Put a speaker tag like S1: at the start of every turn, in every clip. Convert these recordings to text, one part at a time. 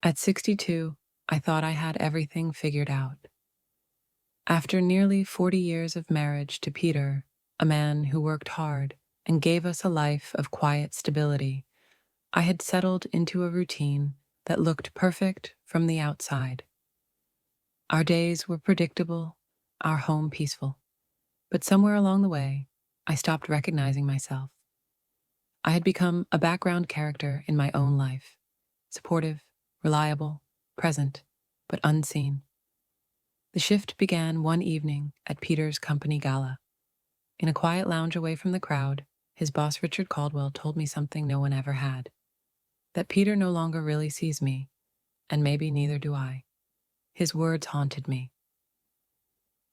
S1: At 62, I thought I had everything figured out. After nearly 40 years of marriage to Peter, a man who worked hard and gave us a life of quiet stability, I had settled into a routine that looked perfect from the outside. Our days were predictable, our home peaceful. But somewhere along the way, I stopped recognizing myself. I had become a background character in my own life, supportive, reliable, present, but unseen. The shift began one evening at Peter's company gala. In a quiet lounge away from the crowd, his boss Richard Caldwell told me something no one ever had. That Peter no longer really sees me, and maybe neither do I. His words haunted me.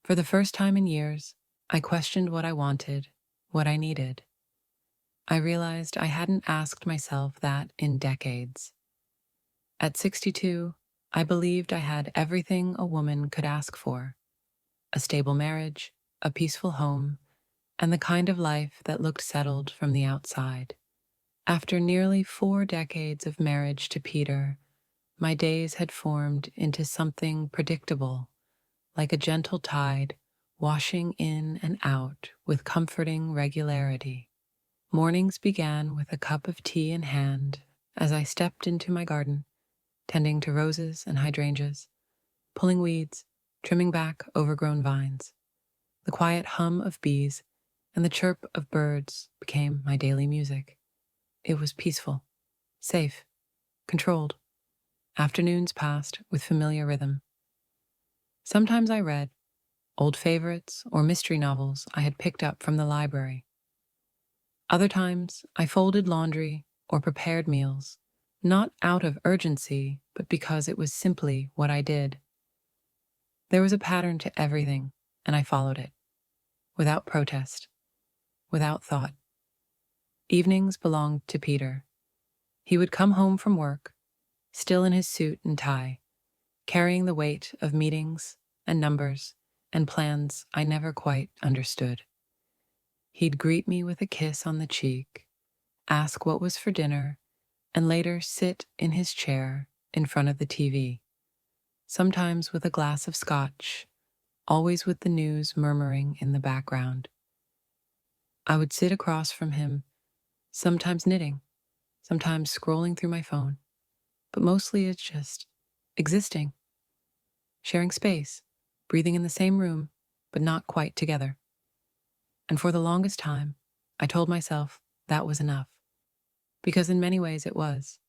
S1: For the first time in years, I questioned what I wanted, what I needed. I realized I hadn't asked myself that in decades. At 62, I believed I had everything a woman could ask for: a stable marriage, a peaceful home, and the kind of life that looked settled from the outside. After nearly 4 decades of marriage to Peter, my days had formed into something predictable, like a gentle tide washing in and out with comforting regularity. Mornings began with a cup of tea in hand as I stepped into my garden, tending to roses and hydrangeas, pulling weeds, trimming back overgrown vines. The quiet hum of bees and the chirp of birds became my daily music. It was peaceful, safe, controlled. Afternoons passed with familiar rhythm. Sometimes I read old favorites or mystery novels I had picked up from the library. Other times, I folded laundry or prepared meals, not out of urgency, but because it was simply what I did. There was a pattern to everything, and I followed it, without protest, without thought. Evenings belonged to Peter. He would come home from work, still in his suit and tie, carrying the weight of meetings and numbers and plans I never quite understood. He'd greet me with a kiss on the cheek, ask what was for dinner, and later sit in his chair in front of the TV, sometimes with a glass of scotch, always with the news murmuring in the background. I would sit across from him, sometimes knitting, sometimes scrolling through my phone, but mostly it's just existing, sharing space, breathing in the same room, but not quite together. And for the longest time, I told myself that was enough, because in many ways it was.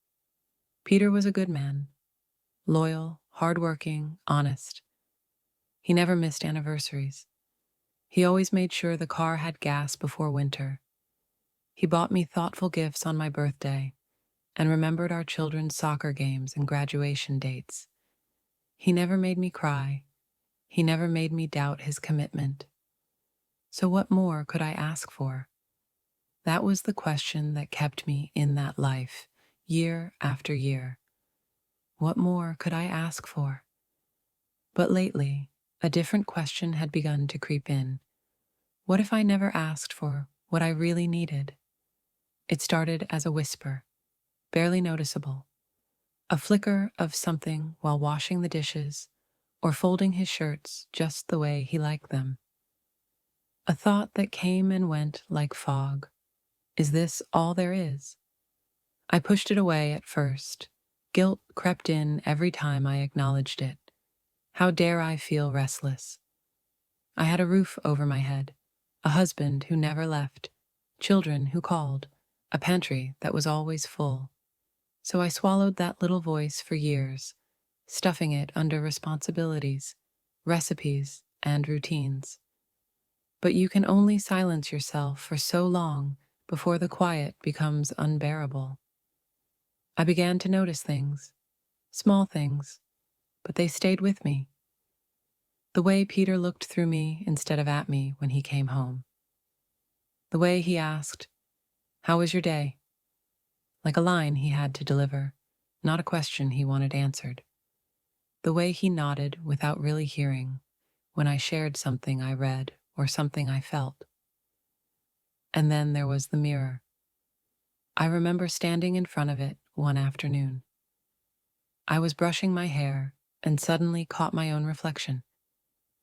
S1: Peter was a good man, loyal, hardworking, honest. He never missed anniversaries. He always made sure the car had gas before winter. He bought me thoughtful gifts on my birthday and remembered our children's soccer games and graduation dates. He never made me cry. He never made me doubt his commitment. So what more could I ask for? That was the question that kept me in that life, year after year. What more could I ask for? But lately, a different question had begun to creep in. What if I never asked for what I really needed? It started as a whisper, barely noticeable, a flicker of something while washing the dishes or folding his shirts just the way he liked them. A thought that came and went like fog. Is this all there is? I pushed it away at first. Guilt crept in every time I acknowledged it. How dare I feel restless? I had a roof over my head, a husband who never left, children who called, a pantry that was always full. So I swallowed that little voice for years, stuffing it under responsibilities, recipes, and routines. But you can only silence yourself for so long before the quiet becomes unbearable. I began to notice things, small things, but they stayed with me. The way Peter looked through me instead of at me when he came home. The way he asked, "How was your day?" Like a line he had to deliver, not a question he wanted answered. The way he nodded without really hearing when I shared something I read or something I felt. And then there was the mirror. I remember standing in front of it one afternoon. I was brushing my hair and suddenly caught my own reflection.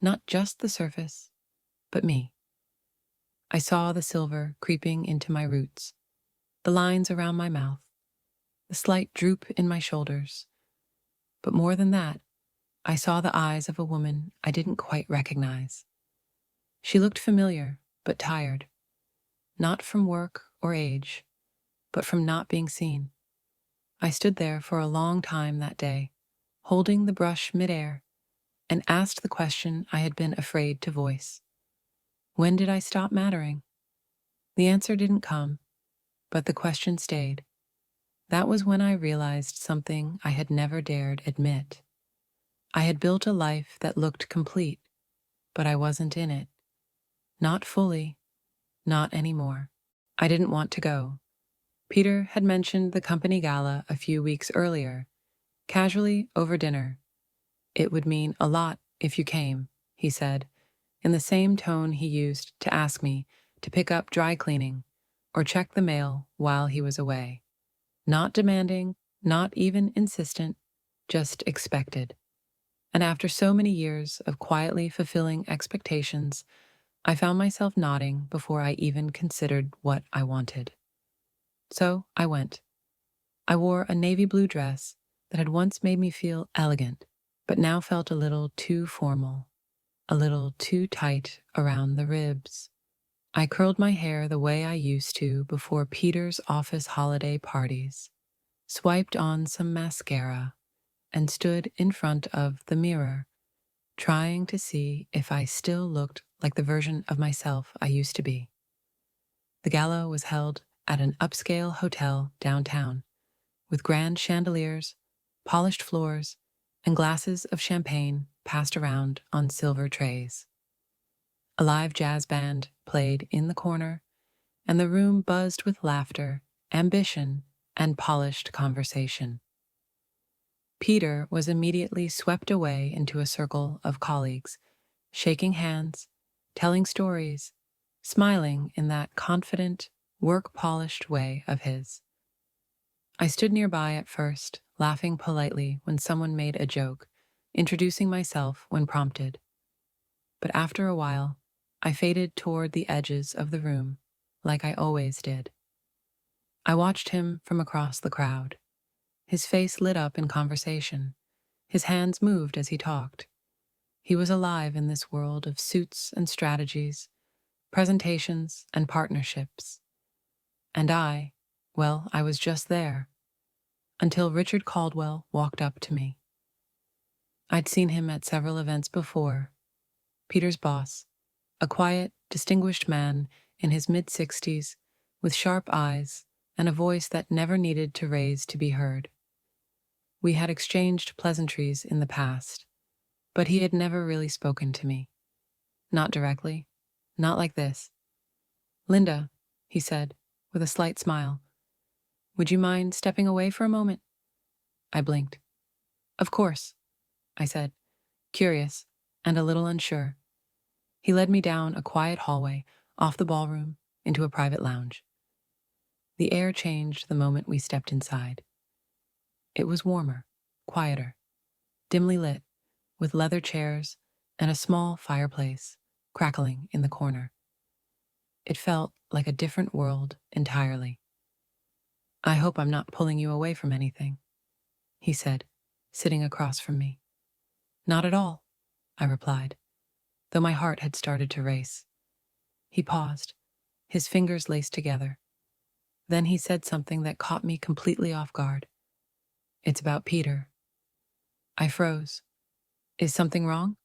S1: Not just the surface, but me. I saw the silver creeping into my roots, the lines around my mouth, the slight droop in my shoulders. But more than that, I saw the eyes of a woman I didn't quite recognize. She looked familiar, but tired, not from work or age, but from not being seen. I stood there for a long time that day, holding the brush midair, and asked the question I had been afraid to voice. When did I stop mattering? The answer didn't come, but the question stayed. That was when I realized something I had never dared admit. I had built a life that looked complete, but I wasn't in it. Not fully, not anymore. I didn't want to go. Peter had mentioned the company gala a few weeks earlier, casually over dinner. It would mean a lot if you came, he said, in the same tone he used to ask me to pick up dry cleaning or check the mail while he was away. Not demanding, not even insistent, just expected. And after so many years of quietly fulfilling expectations, I found myself nodding before I even considered what I wanted. So I went. I wore a navy blue dress that had once made me feel elegant, but now felt a little too formal, a little too tight around the ribs. I curled my hair the way I used to before Peter's office holiday parties, swiped on some mascara, and stood in front of the mirror, trying to see if I still looked like the version of myself I used to be. The gala was held at an upscale hotel downtown, with grand chandeliers, polished floors, and glasses of champagne passed around on silver trays. A live jazz band played in the corner, and the room buzzed with laughter, ambition, and polished conversation. Peter was immediately swept away into a circle of colleagues, shaking hands, telling stories, smiling in that confident, work-polished way of his. I stood nearby at first, laughing politely when someone made a joke, introducing myself when prompted. But after a while, I faded toward the edges of the room, like I always did. I watched him from across the crowd. His face lit up in conversation. His hands moved as he talked. He was alive in this world of suits and strategies, presentations and partnerships. And I was just there, until Richard Caldwell walked up to me. I'd seen him at several events before. Peter's boss, a quiet, distinguished man in his mid-60s, with sharp eyes and a voice that never needed to raise to be heard. We had exchanged pleasantries in the past, but he had never really spoken to me. Not directly, not like this. "Linda," he said, with a slight smile, "would you mind stepping away for a moment?" I blinked. "Of course," I said, curious and a little unsure. He led me down a quiet hallway, off the ballroom, into a private lounge. The air changed the moment we stepped inside. It was warmer, quieter, dimly lit, with leather chairs and a small fireplace crackling in the corner. It felt like a different world entirely. "I hope I'm not pulling you away from anything," he said, sitting across from me. "Not at all," I replied, though my heart had started to race. He paused, his fingers laced together. Then he said something that caught me completely off guard. "It's about Peter." I froze. "Is something wrong?"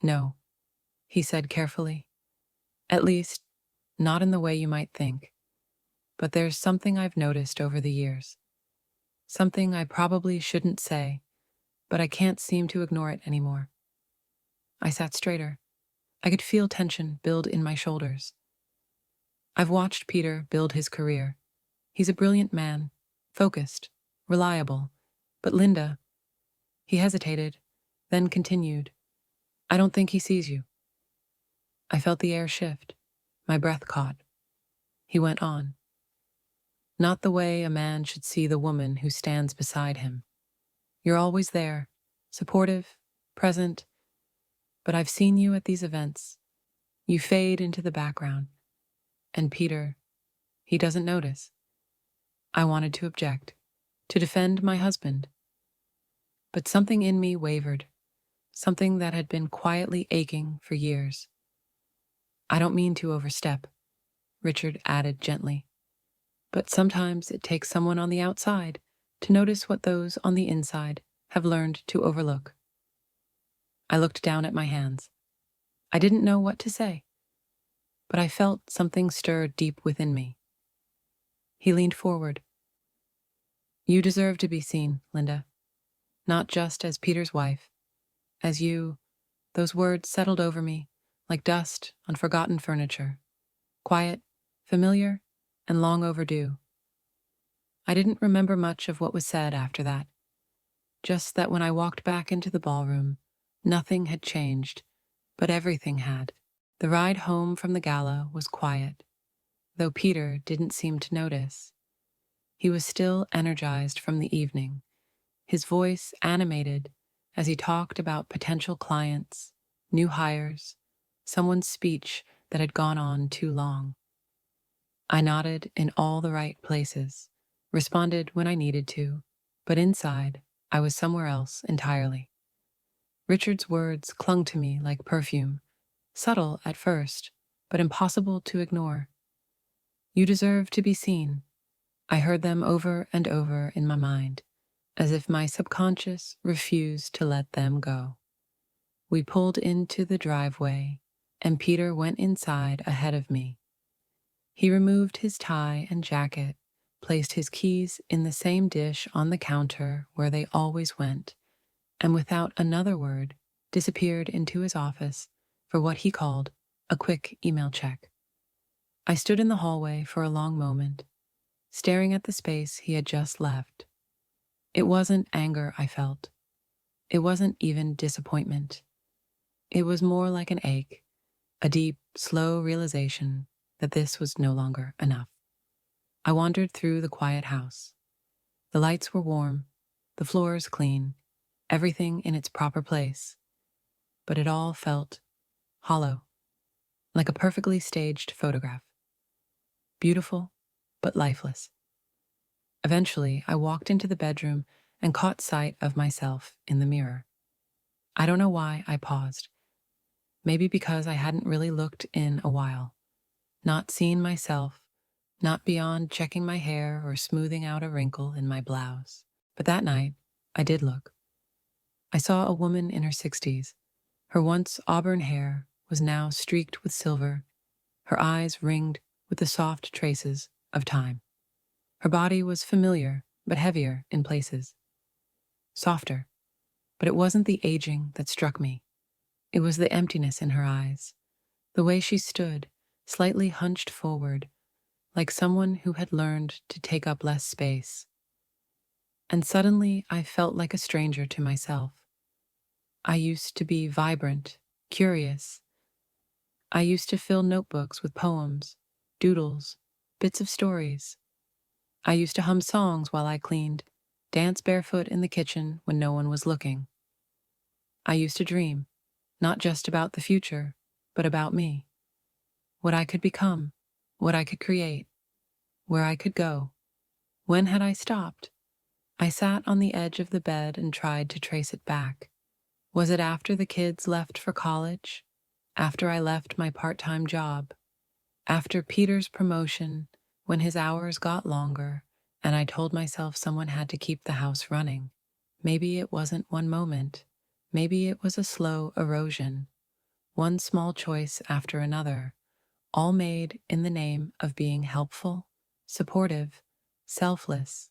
S1: "No," he said carefully. "At least, not in the way you might think. But there's something I've noticed over the years. Something I probably shouldn't say, but I can't seem to ignore it anymore." I sat straighter. I could feel tension build in my shoulders. I've watched Peter build his career. He's a brilliant man, focused, reliable. But Linda, he hesitated, then continued, "I don't think he sees you." I felt the air shift. My breath caught. He went on. "Not the way a man should see the woman who stands beside him. You're always there, supportive, present, but I've seen you at these events. You fade into the background. And Peter, he doesn't notice. I wanted to object, to defend my husband. But something in me wavered, something that had been quietly aching for years. I don't mean to overstep, Richard added gently. But sometimes it takes someone on the outside to notice what those on the inside have learned to overlook. I looked down at my hands. I didn't know what to say, but I felt something stir deep within me. He leaned forward. You deserve to be seen, Linda. Not just as Peter's wife, as you. Those words settled over me like dust on forgotten furniture. Quiet, familiar, and long overdue. I didn't remember much of what was said after that. Just that when I walked back into the ballroom, nothing had changed, but everything had. The ride home from the gala was quiet, though Peter didn't seem to notice. He was still energized from the evening, his voice animated as he talked about potential clients, new hires, someone's speech that had gone on too long. I nodded in all the right places, responded when I needed to, but inside, I was somewhere else entirely. Richard's words clung to me like perfume, subtle at first, but impossible to ignore. You deserve to be seen. I heard them over and over in my mind, as if my subconscious refused to let them go. We pulled into the driveway, and Peter went inside ahead of me. He removed his tie and jacket, placed his keys in the same dish on the counter where they always went, and without another word, disappeared into his office for what he called a quick email check. I stood in the hallway for a long moment, staring at the space he had just left. It wasn't anger I felt. It wasn't even disappointment. It was more like an ache, a deep, slow realization that this was no longer enough. I wandered through the quiet house. The lights were warm, the floors clean, everything in its proper place, but it all felt hollow, like a perfectly staged photograph. Beautiful, but lifeless. Eventually, I walked into the bedroom and caught sight of myself in the mirror. I don't know why I paused. Maybe because I hadn't really looked in a while, not seen myself, not beyond checking my hair or smoothing out a wrinkle in my blouse. But that night, I did look. I saw a woman in her 60s. Her once auburn hair was now streaked with silver, her eyes ringed with the soft traces of time. Her body was familiar, but heavier in places. Softer, but it wasn't the aging that struck me. It was the emptiness in her eyes, the way she stood, slightly hunched forward, like someone who had learned to take up less space. And suddenly I felt like a stranger to myself. I used to be vibrant, curious. I used to fill notebooks with poems, doodles, bits of stories. I used to hum songs while I cleaned, dance barefoot in the kitchen when no one was looking. I used to dream, not just about the future, but about me. What I could become, what I could create, where I could go. When had I stopped? I sat on the edge of the bed and tried to trace it back. Was it after the kids left for college? After I left my part-time job? After Peter's promotion, when his hours got longer, and I told myself someone had to keep the house running? Maybe it wasn't one moment. Maybe it was a slow erosion. One small choice after another, all made in the name of being helpful, supportive, selfless.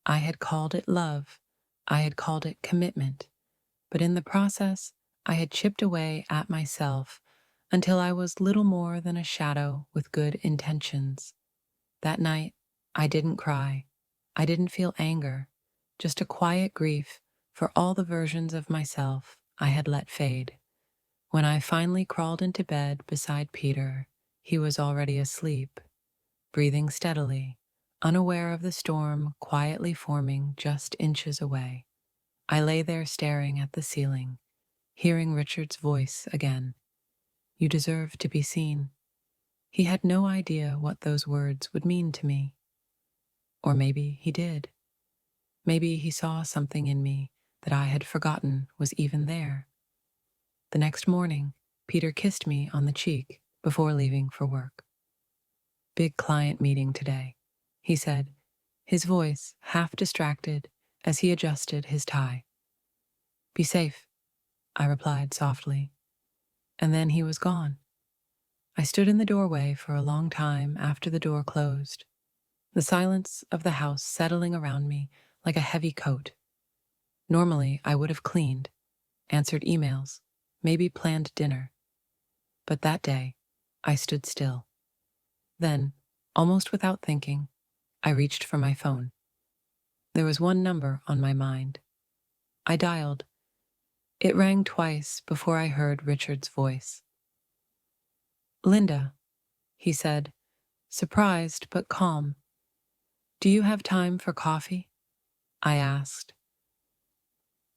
S1: I had called it love. I had called it commitment. But in the process, I had chipped away at myself until I was little more than a shadow with good intentions. That night, I didn't cry. I didn't feel anger, just a quiet grief for all the versions of myself I had let fade. When I finally crawled into bed beside Peter, he was already asleep, breathing steadily, unaware of the storm quietly forming just inches away. I lay there staring at the ceiling, hearing Richard's voice again. You deserve to be seen. He had no idea what those words would mean to me. Or maybe he did. Maybe he saw something in me that I had forgotten was even there. The next morning, Peter kissed me on the cheek before leaving for work. Big client meeting today, he said, his voice half distracted as he adjusted his tie. Be safe, I replied softly. And then he was gone. I stood in the doorway for a long time after the door closed, the silence of the house settling around me like a heavy coat. Normally, I would have cleaned, answered emails, maybe planned dinner. But that day, I stood still. Then, almost without thinking, I reached for my phone. There was one number on my mind. I dialed. It rang twice before I heard Richard's voice. Linda, he said, surprised but calm. Do you have time for coffee? I asked.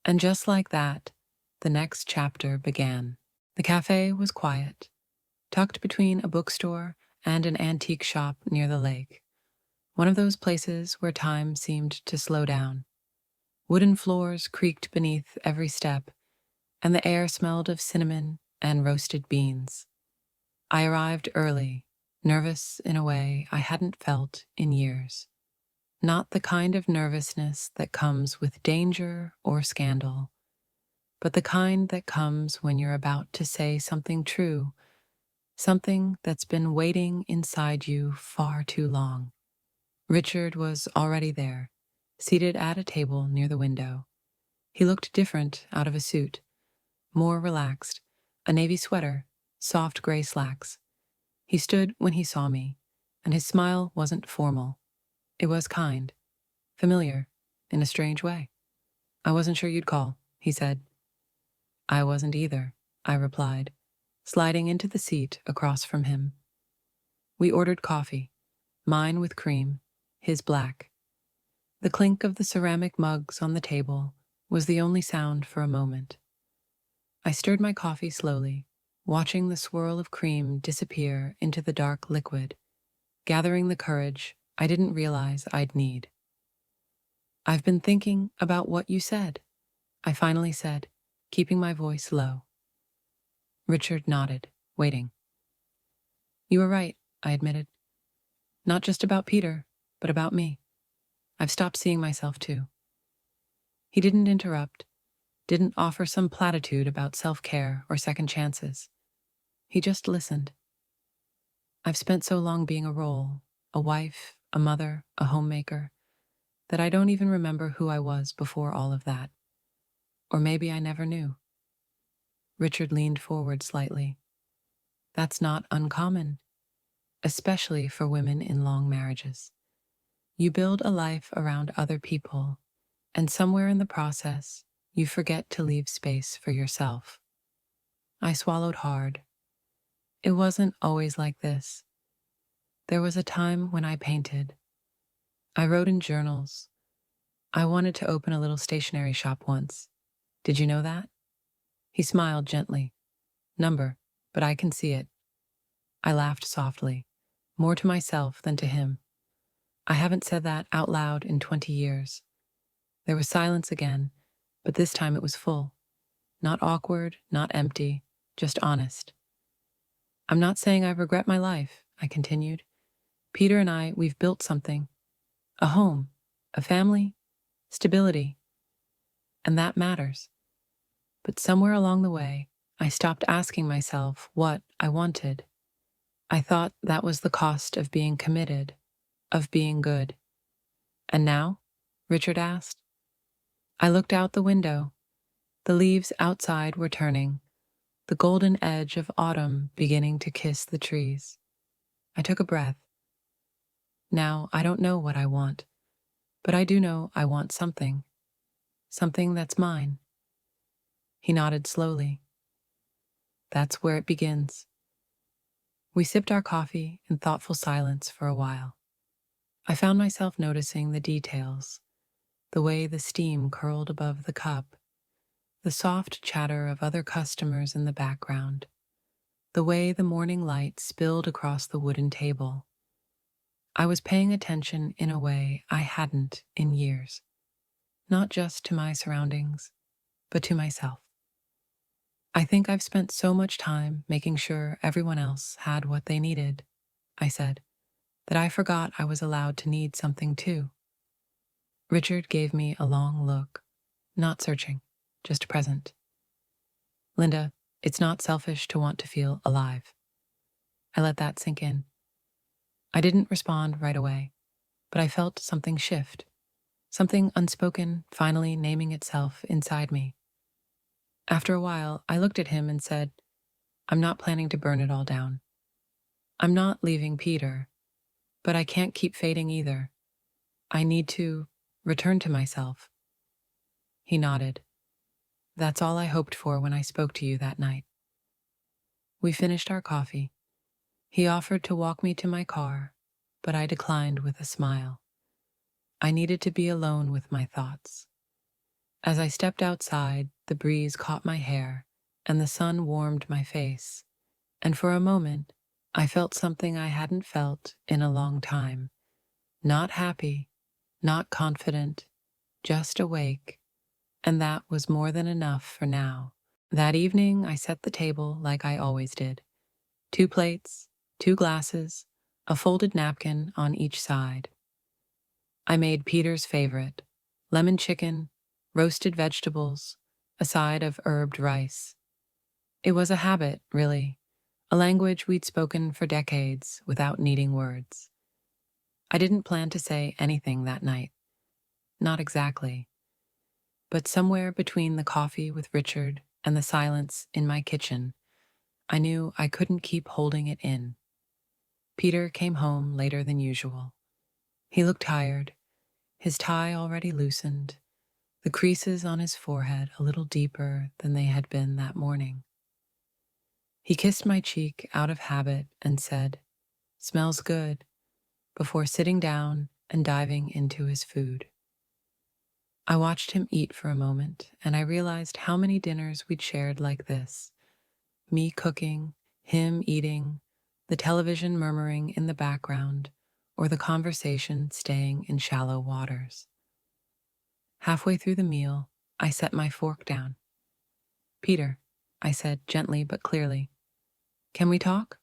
S1: And just like that, the next chapter began. The cafe was quiet, tucked between a bookstore and an antique shop near the lake. One of those places where time seemed to slow down. Wooden floors creaked beneath every step, and the air smelled of cinnamon and roasted beans. I arrived early, nervous in a way I hadn't felt in years. Not the kind of nervousness that comes with danger or scandal, but the kind that comes when you're about to say something true, something that's been waiting inside you far too long. Richard was already there, seated at a table near the window. He looked different out of a suit, more relaxed, a navy sweater, soft gray slacks. He stood when he saw me, and his smile wasn't formal. It was kind, familiar, in a strange way. I wasn't sure you'd call, he said. I wasn't either, I replied, sliding into the seat across from him. We ordered coffee, mine with cream, his black. The clink of the ceramic mugs on the table was the only sound for a moment. I stirred my coffee slowly, watching the swirl of cream disappear into the dark liquid, gathering the courage I didn't realize I'd need. I've been thinking about what you said, I finally said, keeping my voice low. Richard nodded, waiting. You were right, I admitted. Not just about Peter, but about me. I've stopped seeing myself too. He didn't interrupt, didn't offer some platitude about self-care or second chances. He just listened. I've spent so long being a role, a wife, a mother, a homemaker, that I don't even remember who I was before all of that. Or maybe I never knew. Richard leaned forward slightly. That's not uncommon, especially for women in long marriages. You build a life around other people, and somewhere in the process, you forget to leave space for yourself. I swallowed hard. It wasn't always like this. There was a time when I painted. I wrote in journals. I wanted to open a little stationery shop once. Did you know that? He smiled gently. Number, but I can see it. I laughed softly, more to myself than to him. I haven't said that out loud in 20 years. There was silence again, but this time it was full. Not awkward, not empty, just honest. I'm not saying I regret my life, I continued. Peter and I, we've built something. A home, a family, stability. And that matters. But somewhere along the way, I stopped asking myself what I wanted. I thought that was the cost of being committed, of being good. And now? Richard asked. I looked out the window. The leaves outside were turning, the golden edge of autumn beginning to kiss the trees. I took a breath. Now, I don't know what I want, but I do know I want something. Something that's mine. He nodded slowly. That's where it begins. We sipped our coffee in thoughtful silence for a while. I found myself noticing the details, the way the steam curled above the cup, the soft chatter of other customers in the background, the way the morning light spilled across the wooden table. I was paying attention in a way I hadn't in years, not just to my surroundings, but to myself. I think I've spent so much time making sure everyone else had what they needed, I said, that I forgot I was allowed to need something too. Richard gave me a long look, not searching, just present. Linda, it's not selfish to want to feel alive. I let that sink in. I didn't respond right away, but I felt something shift, something unspoken finally naming itself inside me. After a while, I looked at him and said, I'm not planning to burn it all down. I'm not leaving Peter, but I can't keep fading either. I need to return to myself. He nodded. That's all I hoped for when I spoke to you that night. We finished our coffee. He offered to walk me to my car, but I declined with a smile. I needed to be alone with my thoughts. As I stepped outside, the breeze caught my hair and the sun warmed my face, and for a moment, I felt something I hadn't felt in a long time. Not happy, not confident, just awake, and that was more than enough for now. That evening, I set the table like I always did. 2 plates, 2 glasses, a folded napkin on each side. I made Peter's favorite, lemon chicken, roasted vegetables, a side of herbed rice. It was a habit, really, a language we'd spoken for decades without needing words. I didn't plan to say anything that night. Not exactly. But somewhere between the coffee with Richard and the silence in my kitchen, I knew I couldn't keep holding it in. Peter came home later than usual. He looked tired, his tie already loosened, the creases on his forehead a little deeper than they had been that morning. He kissed my cheek out of habit and said, "Smells good," before sitting down and diving into his food. I watched him eat for a moment, and I realized how many dinners we'd shared like this. Me cooking, him eating, the television murmuring in the background, or the conversation staying in shallow waters. Halfway through the meal, I set my fork down. "Peter," I said gently but clearly, "can we talk?"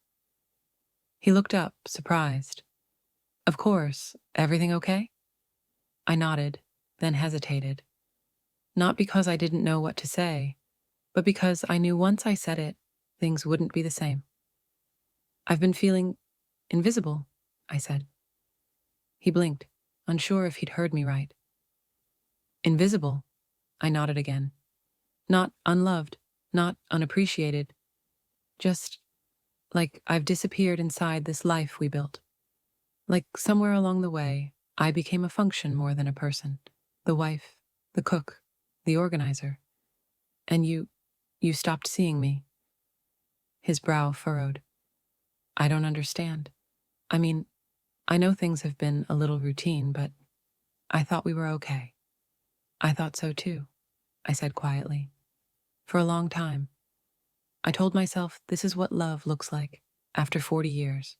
S1: He looked up, surprised. "Of course. Everything okay?" I nodded, then hesitated. Not because I didn't know what to say, but because I knew once I said it, things wouldn't be the same. "I've been feeling invisible," I said. He blinked, unsure if he'd heard me right. "Invisible?" I nodded again. "Not unloved, not unappreciated. Just like I've disappeared inside this life we built. Like somewhere along the way, I became a function more than a person. The wife, the cook, the organizer. And you stopped seeing me." His brow furrowed. "I don't understand. I mean, I know things have been a little routine, but I thought we were okay." "I thought so too," I said quietly. "For a long time. I told myself this is what love looks like after 40 years.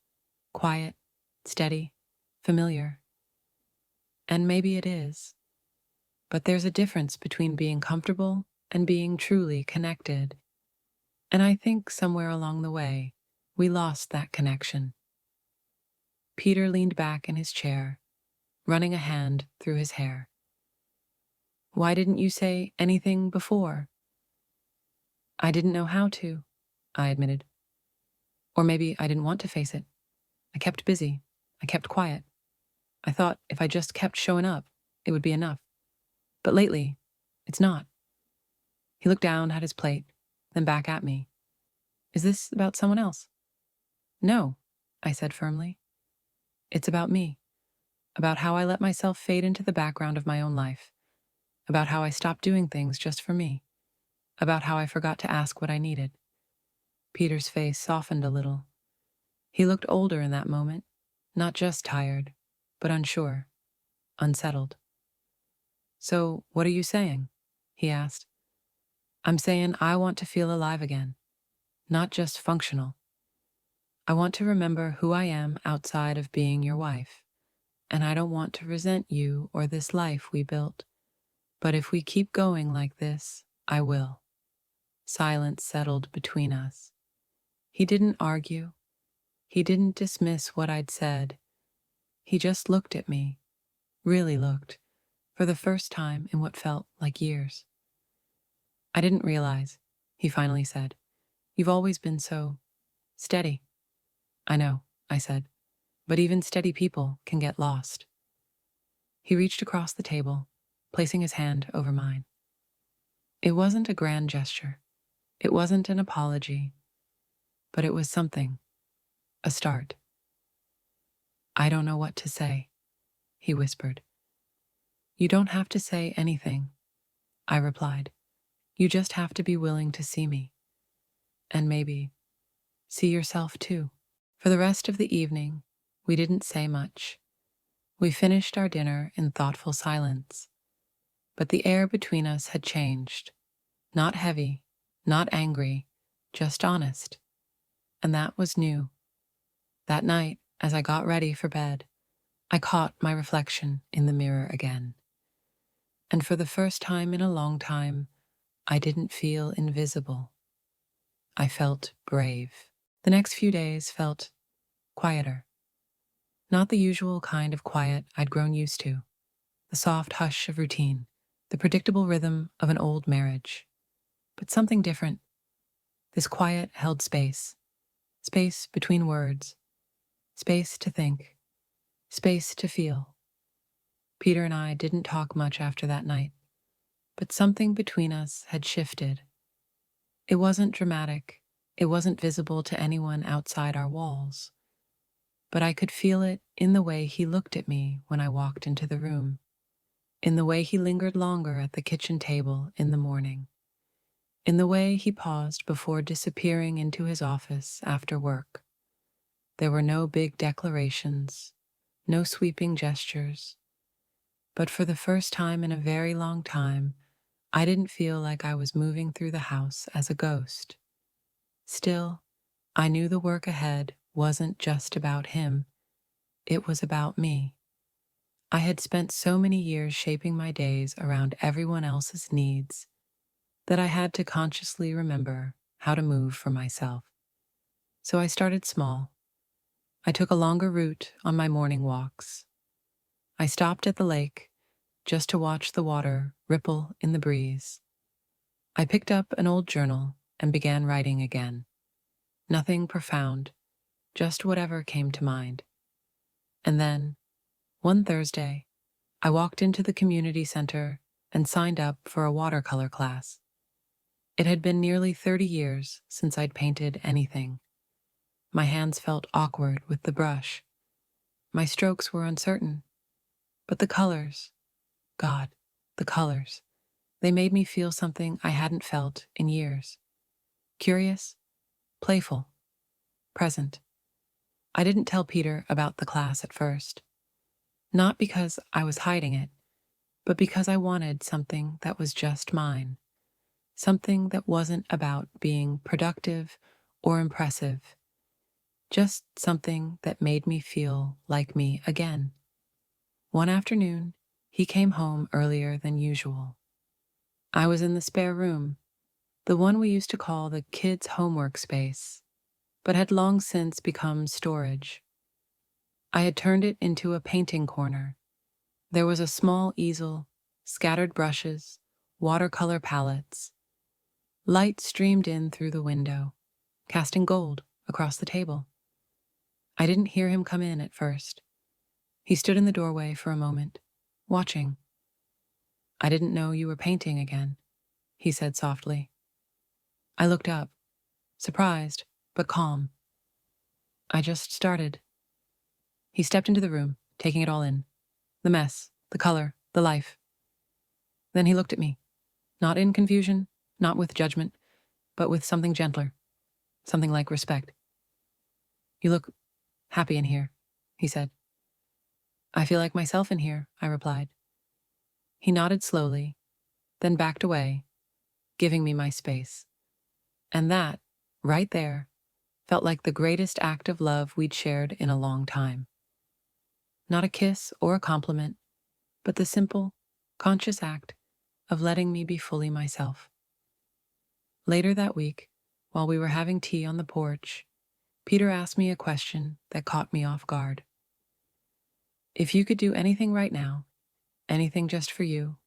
S1: Quiet, steady, familiar. And maybe it is. But there's a difference between being comfortable and being truly connected. And I think somewhere along the way, we lost that connection." Peter leaned back in his chair, running a hand through his hair. "Why didn't you say anything before?" "I didn't know how to," I admitted. "Or maybe I didn't want to face it. I kept busy. I kept quiet. I thought if I just kept showing up, it would be enough. But lately, it's not." He looked down at his plate, then back at me. "Is this about someone else?" "No," I said firmly. "It's about me. About how I let myself fade into the background of my own life. About how I stopped doing things just for me. About how I forgot to ask what I needed." Peter's face softened a little. He looked older in that moment, not just tired, but unsure, unsettled. "So, what are you saying?" he asked. "I'm saying I want to feel alive again, not just functional. I want to remember who I am outside of being your wife, and I don't want to resent you or this life we built. But if we keep going like this, I will." Silence settled between us. He didn't argue. He didn't dismiss what I'd said. He just looked at me, really looked, for the first time in what felt like years. "I didn't realize," he finally said. "You've always been so steady." "I know," I said, "but even steady people can get lost." He reached across the table, placing his hand over mine. It wasn't a grand gesture. It wasn't an apology, but it was something, a start. "I don't know what to say," he whispered. "You don't have to say anything," I replied. "You just have to be willing to see me. And maybe see yourself too." For the rest of the evening, we didn't say much. We finished our dinner in thoughtful silence. But the air between us had changed. Not heavy, not angry, just honest. And that was new. That night, as I got ready for bed, I caught my reflection in the mirror again. And for the first time in a long time, I didn't feel invisible. I felt brave. The next few days felt quieter. Not the usual kind of quiet I'd grown used to. The soft hush of routine, the predictable rhythm of an old marriage. But something different. This quiet held space. Space between words. Space to think. Space to feel. Peter and I didn't talk much after that night, but something between us had shifted. It wasn't dramatic. It wasn't visible to anyone outside our walls. But I could feel it in the way he looked at me when I walked into the room, in the way he lingered longer at the kitchen table in the morning, in the way he paused before disappearing into his office after work. There were no big declarations, no sweeping gestures, but for the first time in a very long time, I didn't feel like I was moving through the house as a ghost. Still, I knew the work ahead wasn't just about him, it was about me. I had spent so many years shaping my days around everyone else's needs that I had to consciously remember how to move for myself. So I started small. I took a longer route on my morning walks. I stopped at the lake just to watch the water ripple in the breeze. I picked up an old journal and began writing again. Nothing profound, just whatever came to mind. And then, one Thursday, I walked into the community center and signed up for a watercolor class. It had been nearly 30 years since I'd painted anything. My hands felt awkward with the brush. My strokes were uncertain. But the colors, God, the colors, they made me feel something I hadn't felt in years. Curious, playful, present. I didn't tell Peter about the class at first. Not because I was hiding it, but because I wanted something that was just mine. Something that wasn't about being productive or impressive. Just something that made me feel like me again. One afternoon, he came home earlier than usual. I was in the spare room, the one we used to call the kids' homework space, but had long since become storage. I had turned it into a painting corner. There was a small easel, scattered brushes, watercolor palettes. Light streamed in through the window, casting gold across the table. I didn't hear him come in at first. He stood in the doorway for a moment, watching. "I didn't know you were painting again," he said softly. I looked up, surprised, but calm. "I just started." He stepped into the room, taking it all in. The mess, the color, the life. Then he looked at me, not in confusion, not with judgment, but with something gentler, something like respect. "You look happy in here," he said. "I feel like myself in here," I replied. He nodded slowly, then backed away, giving me my space. And that, right there, felt like the greatest act of love we'd shared in a long time. Not a kiss or a compliment, but the simple, conscious act of letting me be fully myself. Later that week, while we were having tea on the porch, Peter asked me a question that caught me off guard. If you could do anything right now, anything just for you,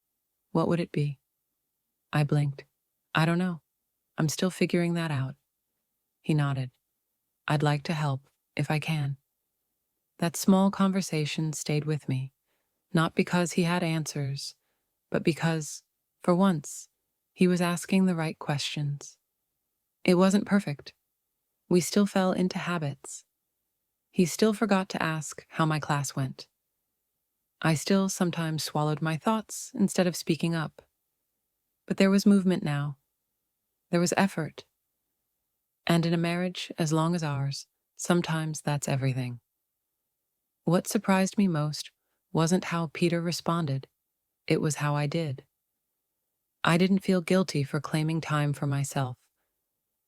S1: what would it be? I blinked. I don't know. I'm still figuring that out. He nodded. I'd like to help, if I can. That small conversation stayed with me, not because he had answers, but because, for once, he was asking the right questions. It wasn't perfect. We still fell into habits. He still forgot to ask how my class went. I still sometimes swallowed my thoughts instead of speaking up. But there was movement now. There was effort. And in a marriage as long as ours, sometimes that's everything. What surprised me most wasn't how Peter responded. It was how I did. I didn't feel guilty for claiming time for myself.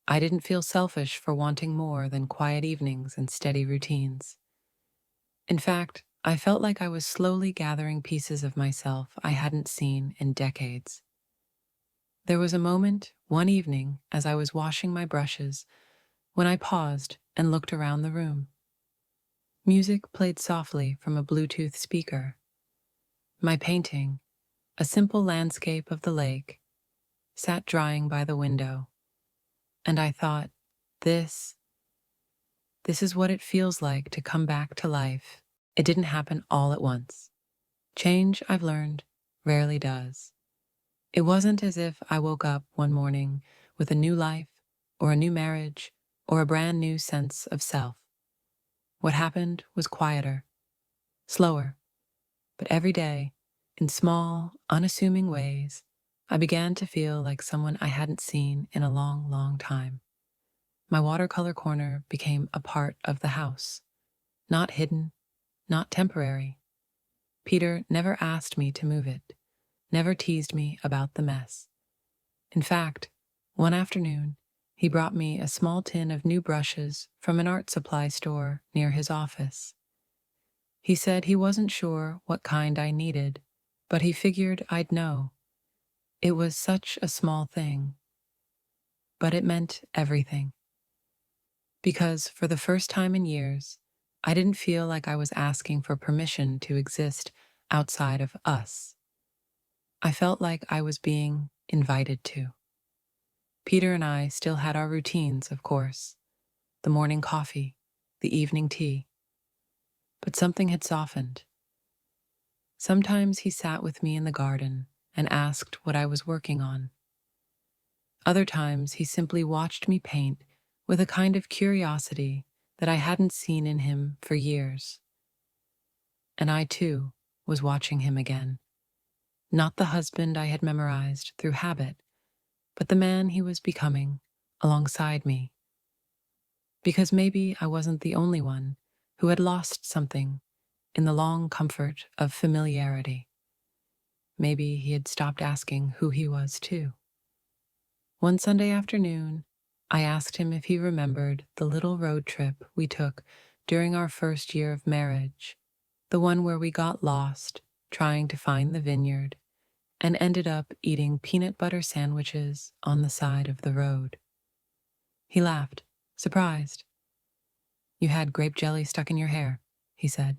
S1: I didn't feel selfish for wanting more than quiet evenings and steady routines. In fact, I felt like I was slowly gathering pieces of myself I hadn't seen in decades. There was a moment, one evening, as I was washing my brushes, when I paused and looked around the room. Music played softly from a Bluetooth speaker. My painting, a simple landscape of the lake, sat drying by the window. And I thought, this is what it feels like to come back to life. It didn't happen all at once. Change, I've learned, rarely does. It wasn't as if I woke up one morning with a new life, or a new marriage, or a brand new sense of self. What happened was quieter, slower, but every day, in small, unassuming ways, I began to feel like someone I hadn't seen in a long, long time. My watercolor corner became a part of the house, not hidden, not temporary. Peter never asked me to move it, never teased me about the mess. In fact, one afternoon, he brought me a small tin of new brushes from an art supply store near his office. He said he wasn't sure what kind I needed, but he figured I'd know. It was such a small thing, but it meant everything. Because for the first time in years, I didn't feel like I was asking for permission to exist outside of us. I felt like I was being invited to. Peter and I still had our routines, of course, the morning coffee, the evening tea. But something had softened. Sometimes he sat with me in the garden and asked what I was working on. Other times he simply watched me paint with a kind of curiosity that I hadn't seen in him for years. And I, too, was watching him again. Not the husband I had memorized through habit, but the man he was becoming alongside me. Because maybe I wasn't the only one who had lost something in the long comfort of familiarity. Maybe he had stopped asking who he was, too. One Sunday afternoon, I asked him if he remembered the little road trip we took during our first year of marriage, the one where we got lost trying to find the vineyard and ended up eating peanut butter sandwiches on the side of the road. He laughed, surprised. "You had grape jelly stuck in your hair," he said.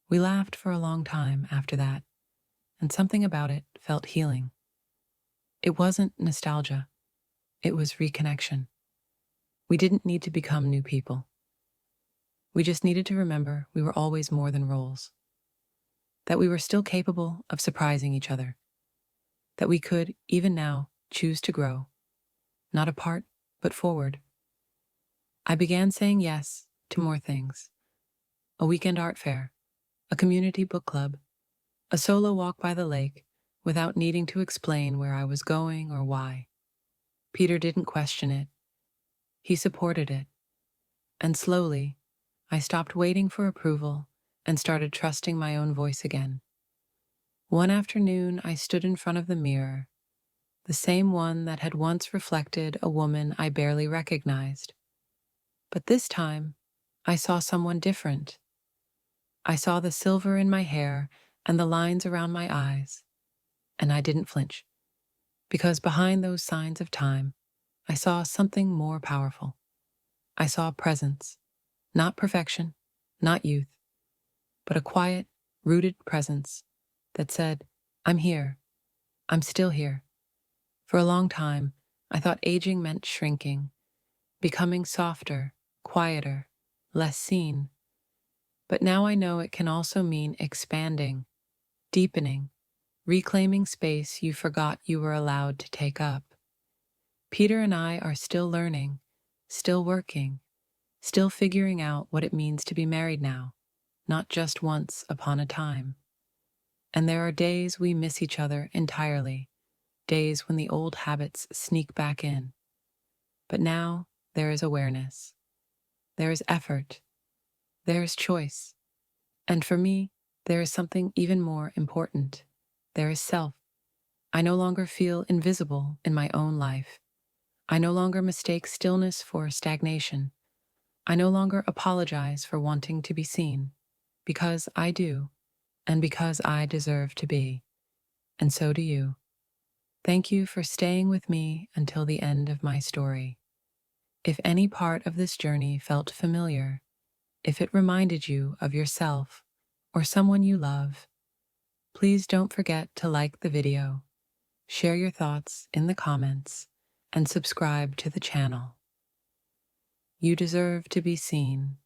S1: We laughed for a long time after that, and something about it felt healing. It wasn't nostalgia. It was reconnection. We didn't need to become new people. We just needed to remember we were always more than roles. That we were still capable of surprising each other. That we could, even now, choose to grow. Not apart, but forward. I began saying yes to more things. A weekend art fair, a community book club, a solo walk by the lake without needing to explain where I was going or why. Peter didn't question it. He supported it. And slowly, I stopped waiting for approval and started trusting my own voice again. One afternoon, I stood in front of the mirror, the same one that had once reflected a woman I barely recognized. But this time, I saw someone different. I saw the silver in my hair and the lines around my eyes, and I didn't flinch, because behind those signs of time, I saw something more powerful. I saw presence, not perfection, not youth, but a quiet, rooted presence that said, I'm here. I'm still here. For a long time, I thought aging meant shrinking, becoming softer, quieter, less seen. But now I know it can also mean expanding, deepening, reclaiming space you forgot you were allowed to take up. Peter and I are still learning, still working, still figuring out what it means to be married now, not just once upon a time. And there are days we miss each other entirely, days when the old habits sneak back in. But now there is awareness, there is effort, there is choice. And for me, there is something even more important. There is self. I no longer feel invisible in my own life. I no longer mistake stillness for stagnation. I no longer apologize for wanting to be seen, because I do, and because I deserve to be. And so do you. Thank you for staying with me until the end of my story. If any part of this journey felt familiar, if it reminded you of yourself or someone you love, please don't forget to like the video, share your thoughts in the comments, and subscribe to the channel. You deserve to be seen.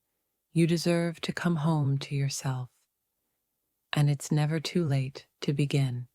S1: You deserve to come home to yourself. And it's never too late to begin.